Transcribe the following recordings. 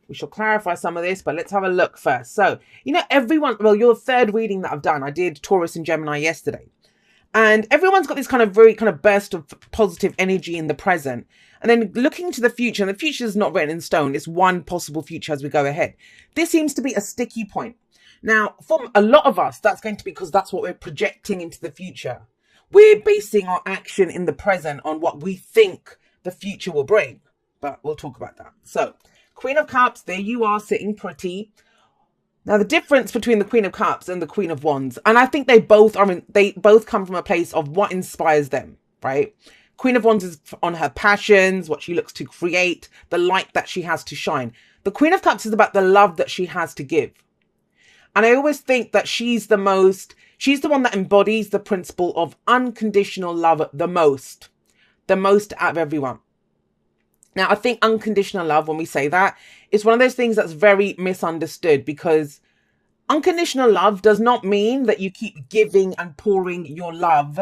We shall clarify some of this, but let's have a look first. So, everyone, well, your third reading that I've done, I did Taurus and Gemini yesterday. And everyone's got this kind of very kind of burst of positive energy in the present. And then looking to the future, and the future is not written in stone. It's one possible future as we go ahead. This seems to be a sticky point. Now, for a lot of us, that's going to be because that's what we're projecting into the future. We're basing our action in the present on what we think the future will bring. But we'll talk about that. So, Queen of Cups, there you are sitting pretty. Now, the difference between the Queen of Cups and the Queen of Wands, and I think they both come from a place of what inspires them, right? Queen of Wands is on her passions, what she looks to create, the light that she has to shine. The Queen of Cups is about the love that she has to give. And I always think that she's the one that embodies the principle of unconditional love the most out of everyone. Now, I think unconditional love, when we say that, is one of those things that's very misunderstood, because unconditional love does not mean that you keep giving and pouring your love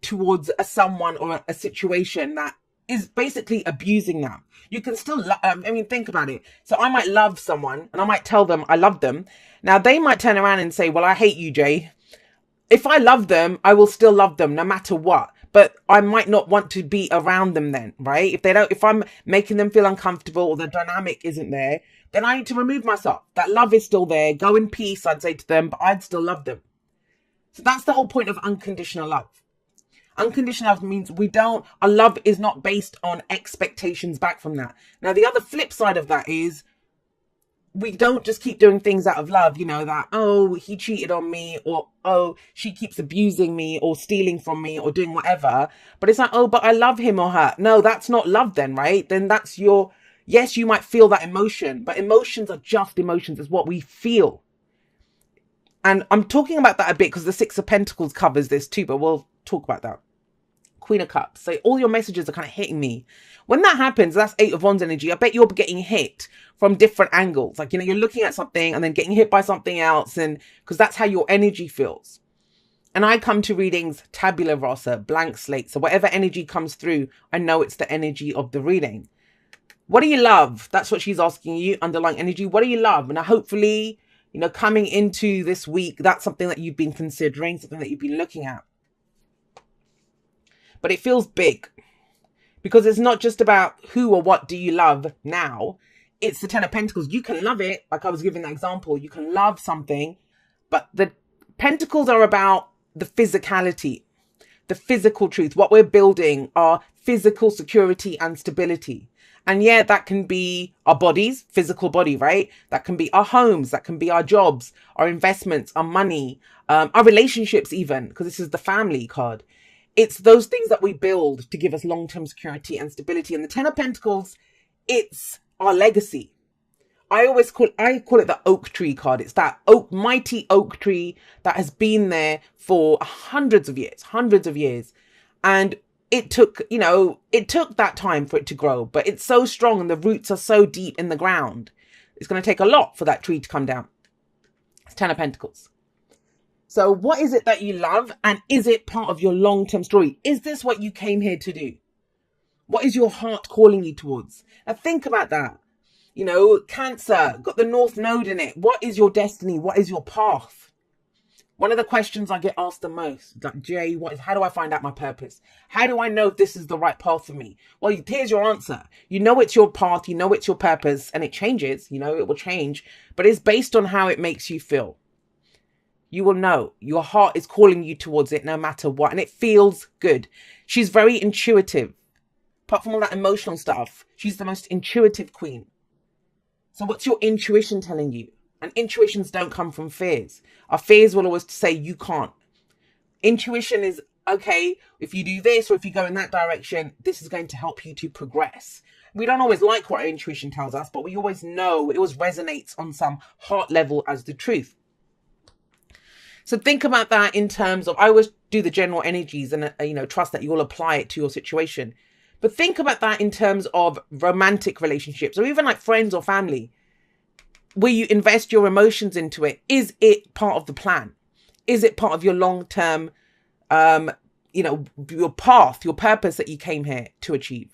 towards someone or a situation that is basically abusing them. You can still think about it. So I might love someone and I might tell them I love them. Now they might turn around and say, well, I hate you, Jay. If I love them, I will still love them no matter what. But I might not want to be around them then, right? If I'm making them feel uncomfortable or the dynamic isn't there, then I need to remove myself. That love is still there. Go in peace, I'd say to them, but I'd still love them. So that's the whole point of unconditional love. Unconditional love means our love is not based on expectations back from that. Now, the other flip side of that is we don't just keep doing things out of love, that, oh, he cheated on me, or, oh, she keeps abusing me or stealing from me or doing whatever. But it's like, oh, but I love him or her. No, that's not love then, right? Then that's yes, you might feel that emotion, but emotions are just emotions. It's what we feel. And I'm talking about that a bit because the Six of Pentacles covers this too, but we'll talk about that. Queen of Cups. So all your messages are kind of hitting me. When that happens, that's Eight of Wands energy. I bet you're getting hit from different angles. Like, you're looking at something and then getting hit by something else. And because that's how your energy feels. And I come to readings tabula rasa, blank slate. So whatever energy comes through, I know it's the energy of the reading. What do you love? That's what she's asking you, underlying energy. What do you love? And hopefully, coming into this week, that's something that you've been considering, something that you've been looking at. But it feels big, because it's not just about who or what do you love now. It's the Ten of Pentacles. You can love it. Like I was giving that example. You can love something, but the Pentacles are about the physicality, the physical truth, what we're building, our physical security and stability. And yeah, that can be our bodies, physical body, right? That can be our homes, that can be our jobs, our investments, our money, our relationships even, because this is the family card. It's those things that we build to give us long-term security and stability. And the Ten of Pentacles, it's our legacy. I call it the oak tree card. It's that mighty oak tree that has been there for hundreds of years. And it took that time for it to grow, but it's so strong and the roots are so deep in the ground. It's going to take a lot for that tree to come down. It's Ten of Pentacles. So what is it that you love? And is it part of your long-term story? Is this what you came here to do? What is your heart calling you towards? Now think about that. Cancer, got the North Node in it. What is your destiny? What is your path? One of the questions I get asked the most, like, Jay, how do I find out my purpose? How do I know if this is the right path for me? Well, here's your answer. It's your path, it's your purpose, and it changes, it will change, but it's based on how it makes you feel. You will know your heart is calling you towards it no matter what. And it feels good. She's very intuitive. Apart from all that emotional stuff, she's the most intuitive queen. So what's your intuition telling you? And intuitions don't come from fears. Our fears will always say you can't. Intuition is, okay, if you do this or if you go in that direction, this is going to help you to progress. We don't always like what our intuition tells us, but we always know, it always resonates on some heart level as the truth. So think about that in terms of, I always do the general energies and, trust that you will apply it to your situation. But think about that in terms of romantic relationships or even like friends or family, where you invest your emotions into it. Is it part of the plan? Is it part of your long-term, your path, your purpose that you came here to achieve?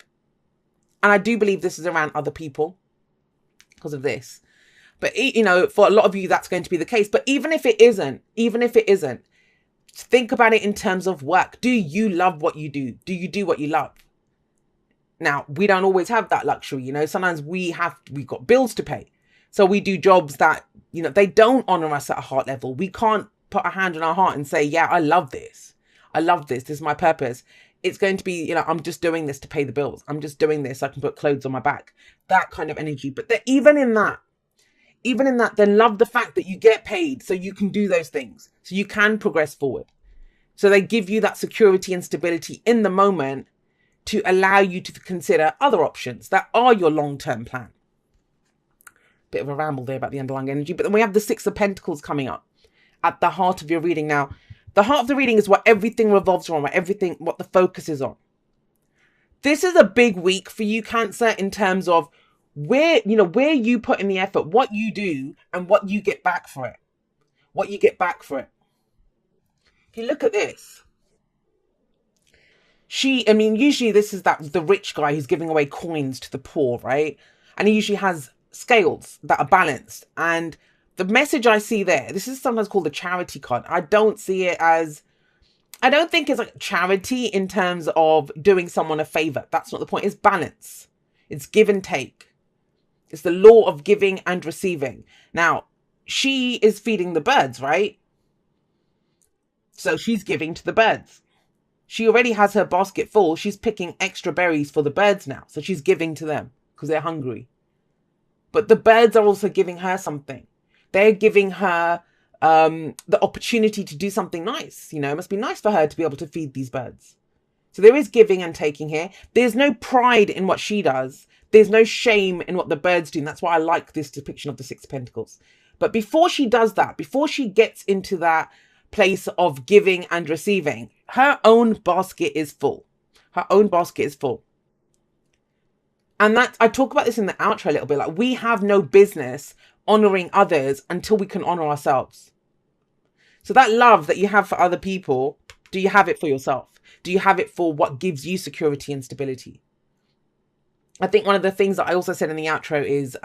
And I do believe this is around other people. because of this. But, you know, for a lot of you, that's going to be the case. But even if it isn't, think about it in terms of work. Do you love what you do? Do you do what you love? Now, we don't always have that luxury, you know. Sometimes we've got bills to pay. So we do jobs that, you know, they don't honor us at a heart level. We can't put a hand on our heart and say, yeah, I love this. I love this. This is my purpose. It's going to be, you know, I'm just doing this to pay the bills. I'm just doing this so I can put clothes on my back. That kind of energy. But even in that, then love the fact that you get paid so you can do those things, so you can progress forward. So they give you that security and stability in the moment to allow you to consider other options that are your long-term plan. Bit of a ramble there about the underlying energy. But then we have the Six of Pentacles coming up at the heart of your reading. Now, the heart of the reading is what everything revolves around, what the focus is on. This is a big week for you, Cancer, in terms of where you put in the effort, what you do and what you get back for it. If you look at this, usually this is the rich guy who's giving away coins to the poor, right? And he usually has scales that are balanced. And the message I see there, this is sometimes called the charity card. I don't think it's like charity in terms of doing someone a favor. That's not the point. It's balance. It's give and take. It's the law of giving and receiving. Now, she is feeding the birds, right? So she's giving to the birds. She already has her basket full. She's picking extra berries for the birds now. So she's giving to them because they're hungry. But the birds are also giving her something. They're giving her the opportunity to do something nice. You know, it must be nice for her to be able to feed these birds. So there is giving and taking here. There's no pride in what she does. There's no shame in what the birds do. And that's why I like this depiction of the Six of Pentacles. But before she does that, before she gets into that place of giving and receiving, her own basket is full. And I talk about this in the outro a little bit. Like, we have no business honoring others until we can honor ourselves. So that love that you have for other people, do you have it for yourself? Do you have it for what gives you security and stability? I think one of the things that I also said in the outro is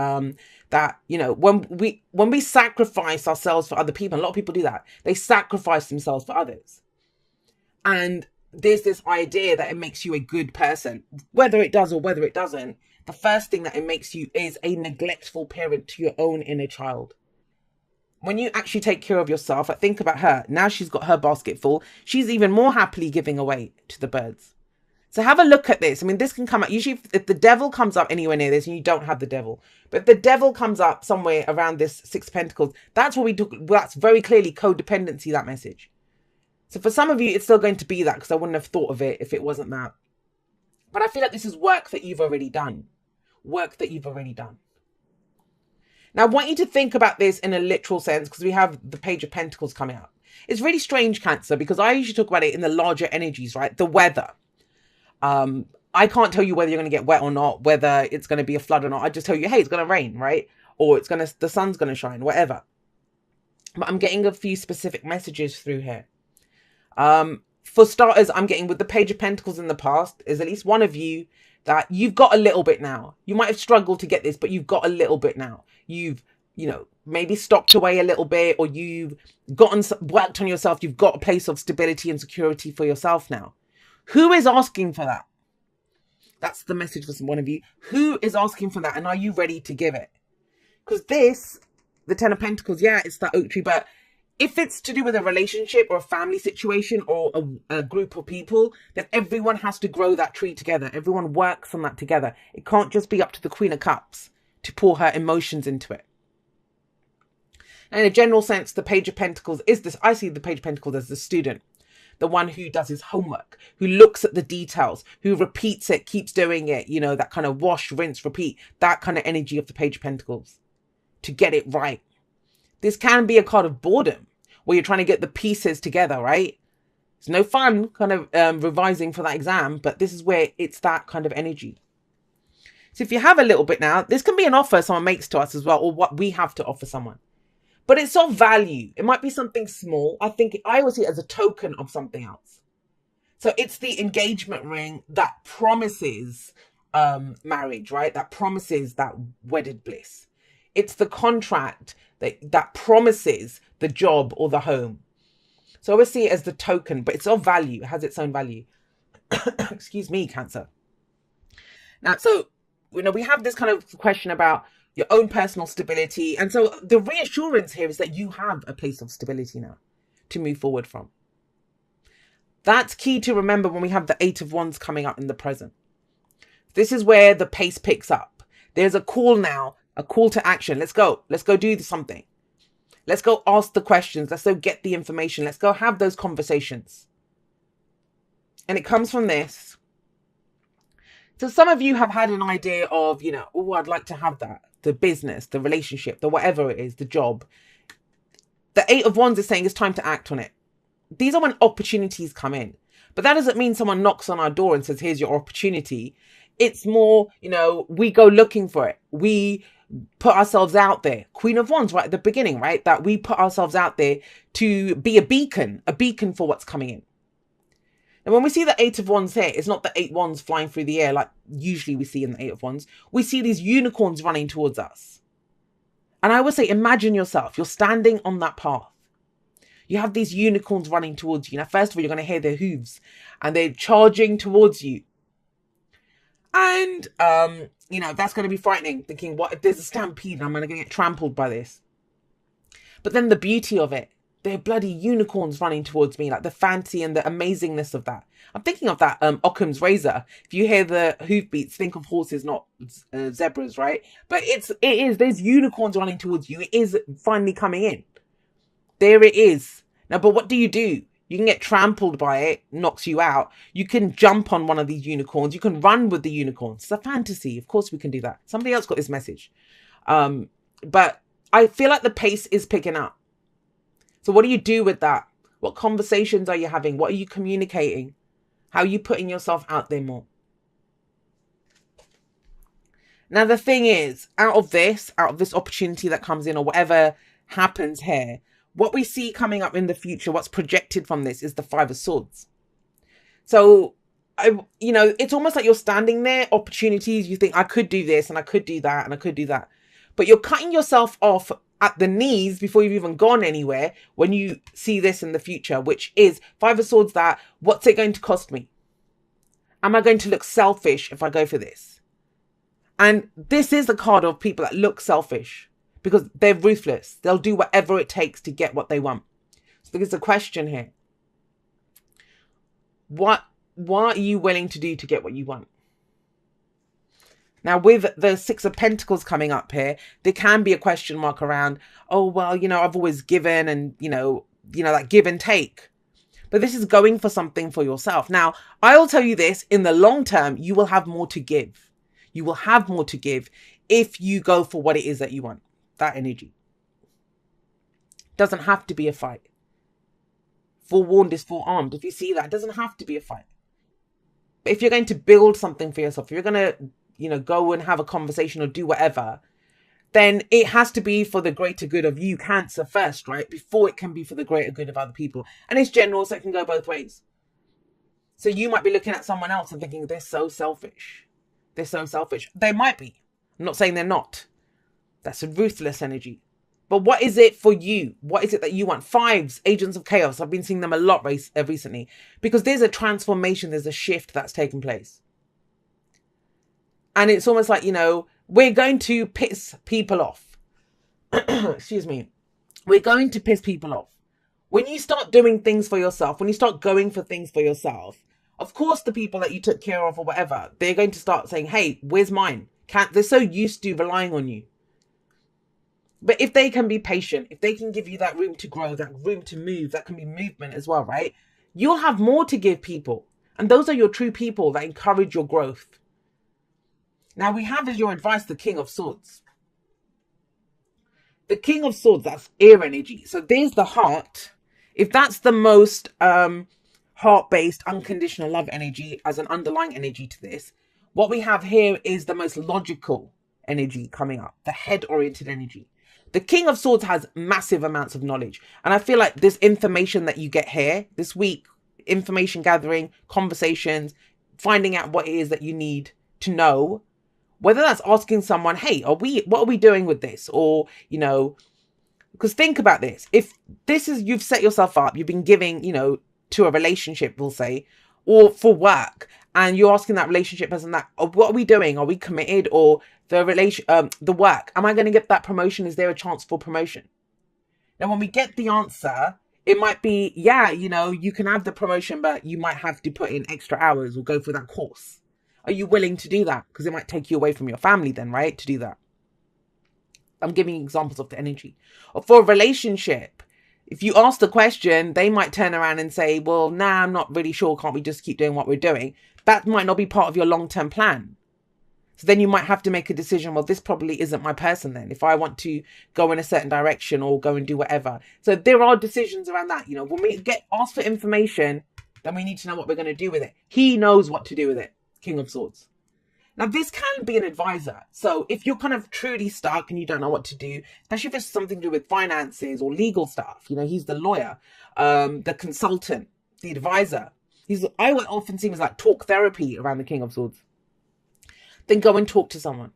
that, you know, when we sacrifice ourselves for other people, and a lot of people do that, they sacrifice themselves for others. And there's this idea that it makes you a good person, whether it does or whether it doesn't. The first thing that it makes you is a neglectful parent to your own inner child. When you actually take care of yourself, like, think about her. Now she's got her basket full. She's even more happily giving away to the birds. So have a look at this. I mean, this can come up. Usually if the devil comes up anywhere near this and you don't have the devil, but if the devil comes up somewhere around this Six of Pentacles, that's what we took. That's very clearly codependency, that message. So for some of you, it's still going to be that, because I wouldn't have thought of it if it wasn't that. But I feel like this is work that you've already done. Now, I want you to think about this in a literal sense, because we have the Page of Pentacles coming up. It's really strange, Cancer, because I usually talk about it in the larger energies, right? The weather. I can't tell you whether you're going to get wet or not, whether it's going to be a flood or not. I just tell you, hey, it's going to rain, right? Or the sun's going to shine, whatever. But I'm getting a few specific messages through here. For starters, I'm getting with the Page of Pentacles in the past, is at least one of you that you've got a little bit now. You might have struggled to get this, but you've got a little bit now. You've, you know, maybe stopped away a little bit, or you've worked on yourself. You've got a place of stability and security for yourself now. Who is asking for that? That's the message for one of you. Who is asking for that? And are you ready to give it? Because this, the Ten of Pentacles, yeah, it's that oak tree, but if it's to do with a relationship or a family situation or a group of people, then everyone has to grow that tree together. Everyone works on that together. It can't just be up to the Queen of Cups to pour her emotions into it. And in a general sense, the Page of Pentacles is this. I see the Page of Pentacles as the student, the one who does his homework, who looks at the details, who repeats it, keeps doing it, you know, that kind of wash, rinse, repeat, that kind of energy of the Page of Pentacles to get it right. This can be a card of boredom where you're trying to get the pieces together, right? It's no fun kind of revising for that exam, but this is where it's that kind of energy. So if you have a little bit now, this can be an offer someone makes to us as well, or what we have to offer someone. But it's of value. It might be something small. I always see it as a token of something else. So it's the engagement ring that promises marriage, right? That promises that wedded bliss. It's the contract that promises the job or the home. So I always see it as the token, but it's of value. It has its own value. Excuse me, Cancer. Now, so, we have this kind of question about your own personal stability. And so the reassurance here is that you have a place of stability now to move forward from. That's key to remember when we have the Eight of Wands coming up in the present. This is where the pace picks up. There's a call now, a call to action. Let's go. Let's go do something. Let's go ask the questions. Let's go get the information. Let's go have those conversations. And it comes from this. So some of you have had an idea of, oh, I'd like to have that. The business, the relationship, the whatever it is, the job. The Eight of Wands is saying it's time to act on it. These are when opportunities come in. But that doesn't mean someone knocks on our door and says, here's your opportunity. It's more, we go looking for it. We put ourselves out there. Queen of Wands, right at the beginning, right? That we put ourselves out there to be a beacon for what's coming in. And when we see the Eight of Wands here, it's not the 8 wands flying through the air like usually we see in the Eight of Wands. We see these unicorns running towards us. And I would say, imagine yourself. You're standing on that path. You have these unicorns running towards you. Now, first of all, you're going to hear their hooves. And they're charging towards you. And, that's going to be frightening. Thinking, what if there's a stampede and I'm going to get trampled by this? But then the beauty of it. They're bloody unicorns running towards me, like the fancy and the amazingness of that. I'm thinking of that Occam's razor. If you hear the hoof beats, think of horses, not zebras, right? But it is, there's unicorns running towards you. It is finally coming in. There it is. Now, but what do? You can get trampled by it, knocks you out. You can jump on one of these unicorns. You can run with the unicorns. It's a fantasy. Of course we can do that. Somebody else got this message. But I feel like the pace is picking up. So what do you do with that? What conversations are you having? What are you communicating? How are you putting yourself out there more? Now, the thing is, out of this opportunity that comes in or whatever happens here, what we see coming up in the future, what's projected from this is the Five of Swords. So, it's almost like you're standing there, opportunities, you think I could do this and I could do that and I could do that. But you're cutting yourself off at the knees before you've even gone anywhere when you see this in the future, which is Five of Swords, that what's it going to cost me? Am I going to look selfish if I go for this? And this is a card of people that look selfish because they're ruthless. They'll do whatever it takes to get what they want. So there's a question here. What are you willing to do to get what you want? Now, with the Six of Pentacles coming up here, there can be a question mark around, oh, well, I've always given and, that give and take. But this is going for something for yourself. Now, I will tell you this, in the long term, you will have more to give. You will have more to give if you go for what it is that you want, that energy. Doesn't have to be a fight. Forewarned is forearmed. If you see that, it doesn't have to be a fight. But if you're going to build something for yourself, if you're going to go and have a conversation or do whatever, then it has to be for the greater good of you, Cancer, first, right? Before it can be for the greater good of other people. And it's general, so it can go both ways. So you might be looking at someone else and thinking, they're so selfish. They're so selfish. They might be. I'm not saying they're not. That's a ruthless energy. But what is it for you? What is it that you want? Fives, Agents of Chaos. I've been seeing them a lot recently. Because there's a transformation, there's a shift that's taken place. And it's almost like, we're going to piss people off. Excuse me. We're going to piss people off. When you start doing things for yourself, when you start going for things for yourself, of course, the people that you took care of or whatever, they're going to start saying, hey, where's mine? They're so used to relying on you. But if they can be patient, if they can give you that room to grow, that room to move, that can be movement as well, right? You'll have more to give people. And those are your true people that encourage your growth. Now we have as your advice the King of Swords. The King of Swords, that's air energy. So there's the heart. If that's the most heart-based, unconditional love energy as an underlying energy to this, what we have here is the most logical energy coming up, the head-oriented energy. The King of Swords has massive amounts of knowledge. And I feel like this information that you get here this week, information gathering, conversations, finding out what it is that you need to know, Whether that's asking someone, hey, what are we doing with this? Or, you know, because think about this. If this is, you've set yourself up, you've been giving, you know, to a relationship, we'll say, or for work, and you're asking that relationship person that, oh, what are we doing? Are we committed? Or the work, am I going to get that promotion? Is there a chance for promotion? Now, when we get the answer, it might be, yeah, you know, you can have the promotion, but you might have to put in extra hours or go for that course. Are you willing to do that? Because it might take you away from your family then, right? To do that. I'm giving examples of the energy. Or for a relationship, if you ask the question, they might turn around and say, well, nah, I'm not really sure. Can't we just keep doing what we're doing? That might not be part of your long-term plan. So then you might have to make a decision, well, this probably isn't my person then, if I want to go in a certain direction or go and do whatever. So there are decisions around that. You know, when we get asked for information, then we need to know what we're going to do with it. He knows what to do with it. King of Swords. Now, this can be an advisor. So if you're kind of truly stuck and you don't know what to do, especially if it's something to do with finances or legal stuff, you know, he's the lawyer, the consultant, the advisor. I would often see him as like talk therapy around the King of Swords. Then go and talk to someone.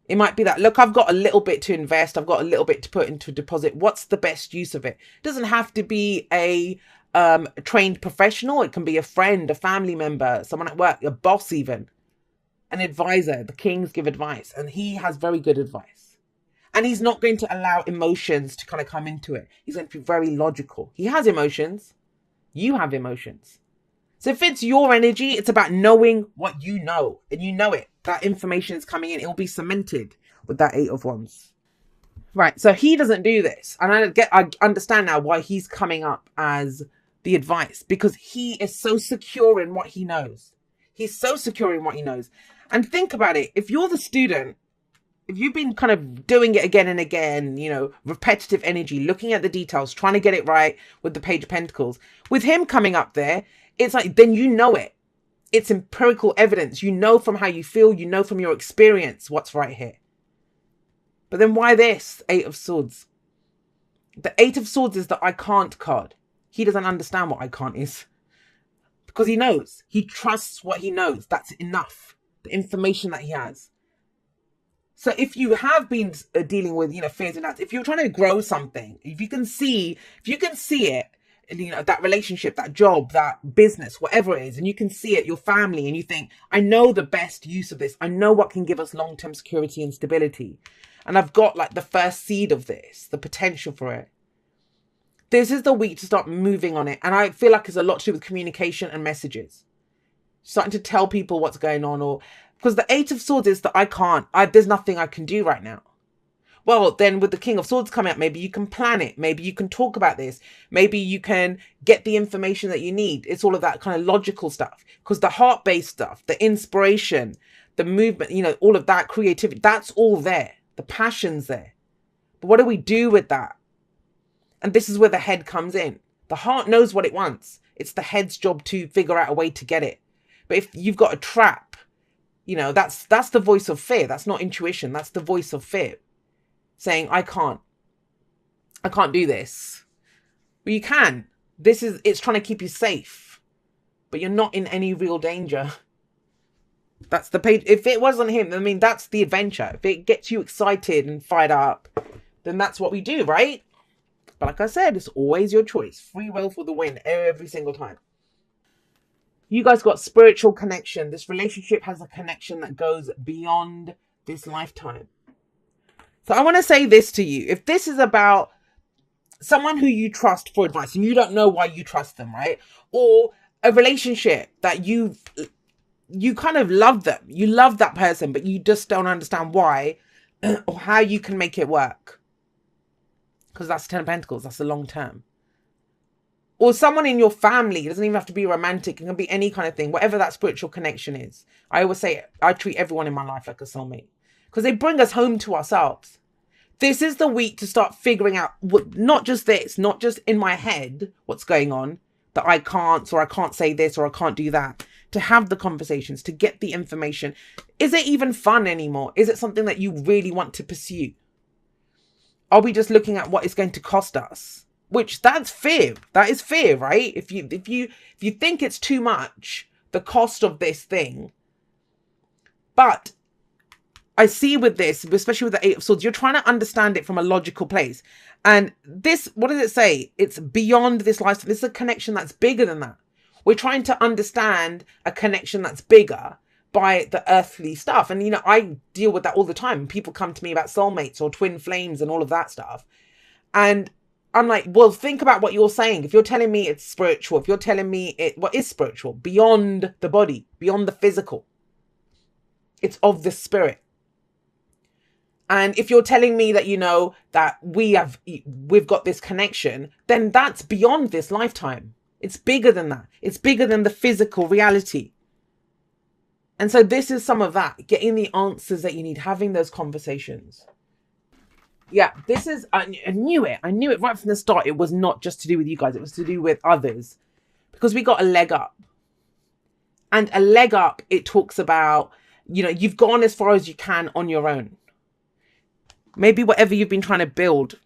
It might be that, look, I've got a little bit to invest. I've got a little bit to put into a deposit. What's the best use of it? It doesn't have to be a trained professional. It can be a friend, a family member, someone at work, a boss even. An advisor. The kings give advice, and he has very good advice. And he's not going to allow emotions to kind of come into it. He's going to be very logical. He has emotions. You have emotions. So if it's your energy, it's about knowing what you know, and you know it. That information is coming in. It will be cemented with that 8 of Wands. Right. So he doesn't do this. And I understand now why he's coming up as the advice, because he is so secure in what he knows. He's so secure in what he knows. And think about it. If you're the student, if you've been kind of doing it again and again, you know, repetitive energy, looking at the details, trying to get it right with the Page of Pentacles, with him coming up there, it's like, then you know it. It's empirical evidence. You know from how you feel, you know from your experience what's right here. But then why this 8 of Swords? The 8 of Swords is the I can't card. He doesn't understand what I can't is. Because he knows. He trusts what he knows. That's enough. The information that he has. So if you have been dealing with, you know, fears and doubts, if you're trying to grow something, if you can see it, you know, that relationship, that job, that business, whatever it is, and you can see it, your family, and you think, I know the best use of this. I know what can give us long-term security and stability. And I've got like the first seed of this, the potential for it. This is the week to start moving on it. And I feel like it's a lot to do with communication and messages. Starting to tell people what's going on, or because the 8 of Swords is that there's nothing I can do right now. Well, then with the King of Swords coming up, maybe you can plan it. Maybe you can talk about this. Maybe you can get the information that you need. It's all of that kind of logical stuff. Because the heart-based stuff, the inspiration, the movement, you know, all of that creativity, that's all there. The passion's there. But what do we do with that? And this is where the head comes in. The heart knows what it wants. It's the head's job to figure out a way to get it. But if you've got a trap, you know, that's the voice of fear. That's not intuition. That's the voice of fear. Saying, I can't do this. Well, you can. It's trying to keep you safe. But you're not in any real danger. That's the page. If it wasn't him, I mean, that's the adventure. If it gets you excited and fired up, then that's what we do, right? But like I said, it's always your choice. Free will for the win every single time. You guys got spiritual connection. This relationship has a connection that goes beyond this lifetime. So I want to say this to you. If this is about someone who you trust for advice and you don't know why you trust them, right? Or a relationship that you kind of love them. You love that person, but you just don't understand why or how you can make it work. Because that's 10 of Pentacles. That's the long term. Or someone in your family. It doesn't even have to be romantic. It can be any kind of thing. Whatever that spiritual connection is. I always say, I treat everyone in my life like a soulmate. Because they bring us home to ourselves. This is the week to start figuring out, not just this, not just in my head, what's going on, that I can't, or I can't say this, or I can't do that. To have the conversations, to get the information. Is it even fun anymore? Is it something that you really want to pursue? Are we just looking at what it's going to cost us? Which, that's fear. That is fear, right? If you think it's too much, the cost of this thing. But I see with this, especially with the Eight of Swords, you're trying to understand it from a logical place. And this, what does it say? It's beyond this lifestyle. This is a connection that's bigger than that. We're trying to understand a connection that's bigger by the earthly stuff. And, you know, I deal with that all the time. People come to me about soulmates or twin flames and all of that stuff. And I'm like, well, think about what you're saying. If you're telling me it's spiritual, if you're telling me what is spiritual, beyond the body, beyond the physical, it's of the spirit. And if you're telling me that, you know, that we've got this connection, then that's beyond this lifetime. It's bigger than that. It's bigger than the physical reality. And so this is some of that, getting the answers that you need, having those conversations. Yeah, this is, I knew it. I knew it right from the start. It was not just to do with you guys. It was to do with others, because we got a leg up. And a leg up, it talks about, you know, you've gone as far as you can on your own. Maybe whatever you've been trying to build,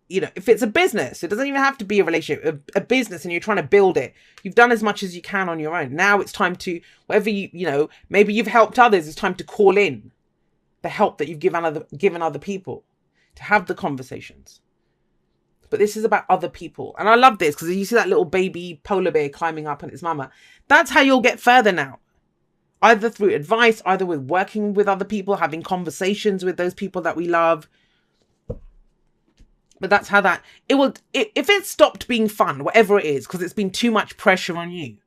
you know, if it's a business, it doesn't even have to be a relationship, a business, and you're trying to build it. You've done as much as you can on your own. Now it's time to, whatever you know, maybe you've helped others. It's time to call in the help that you've given other people, to have the conversations. But this is about other people. And I love this, because you see that little baby polar bear climbing up on its mama. That's how you'll get further now. Either through advice, either with working with other people, having conversations with those people that we love. But that's how that, if it stopped being fun, whatever it is, because it's been too much pressure on you,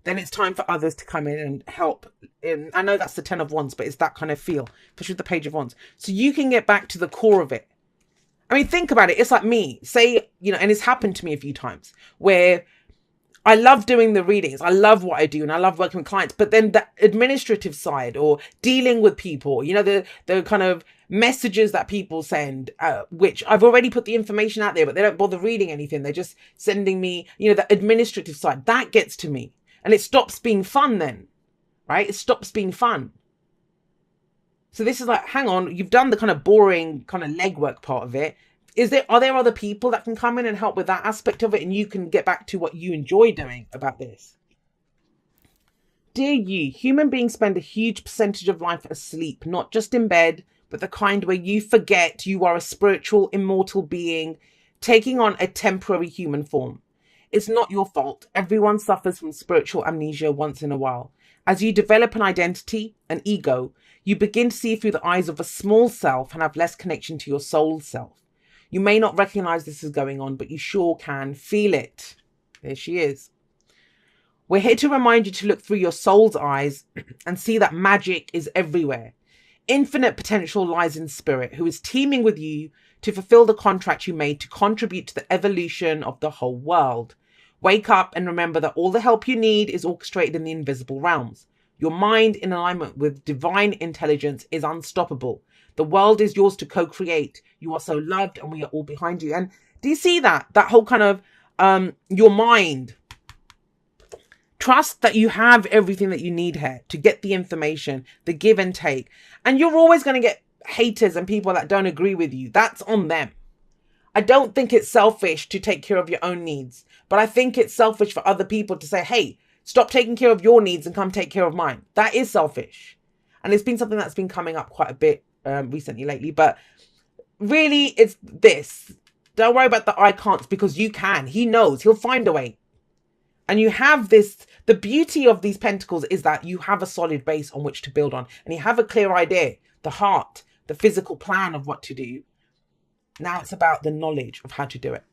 then it's time for others to come in and help. I know that's the 10 of Wands, but it's that kind of feel, especially with the Page of Wands. So you can get back to the core of it. I mean, think about it. It's like me, say, you know, and it's happened to me a few times where I love doing the readings. I love what I do and I love working with clients. But then the administrative side, or dealing with people, you know, the kind of messages that people send, which I've already put the information out there, but they don't bother reading anything. They're just sending me, you know, the administrative side. That gets to me. And it stops being fun then, right? It stops being fun. So this is like, hang on, you've done the kind of boring kind of legwork part of it. Are there other people that can come in and help with that aspect of it, and you can get back to what you enjoy doing about this? Dear you, human beings spend a huge percentage of life asleep, not just in bed, but the kind where you forget you are a spiritual, immortal being taking on a temporary human form. It's not your fault. Everyone suffers from spiritual amnesia once in a while. As you develop an identity, an ego, you begin to see through the eyes of a small self and have less connection to your soul self. You may not recognize this is going on, but you sure can feel it. There she is. We're here to remind you to look through your soul's eyes and see that magic is everywhere. Infinite potential lies in spirit, who is teaming with you to fulfill the contract you made to contribute to the evolution of the whole world. Wake up and remember that all the help you need is orchestrated in the invisible realms. Your mind, in alignment with divine intelligence, is unstoppable. The world is yours to co-create. You are so loved and we are all behind you. And do you see that? That whole kind of, your mind. Trust that you have everything that you need here to get the information, the give and take. And you're always going to get haters and people that don't agree with you. That's on them. I don't think it's selfish to take care of your own needs, but I think it's selfish for other people to say, hey, stop taking care of your needs and come take care of mine. That is selfish. And it's been something that's been coming up quite a bit recently lately, but really it's this. Don't worry about the I can'ts, because you can. He knows. He'll find a way. And you have this, the beauty of these pentacles is that you have a solid base on which to build on, and you have a clear idea, the heart, the physical plan of what to do. Now it's about the knowledge of how to do it.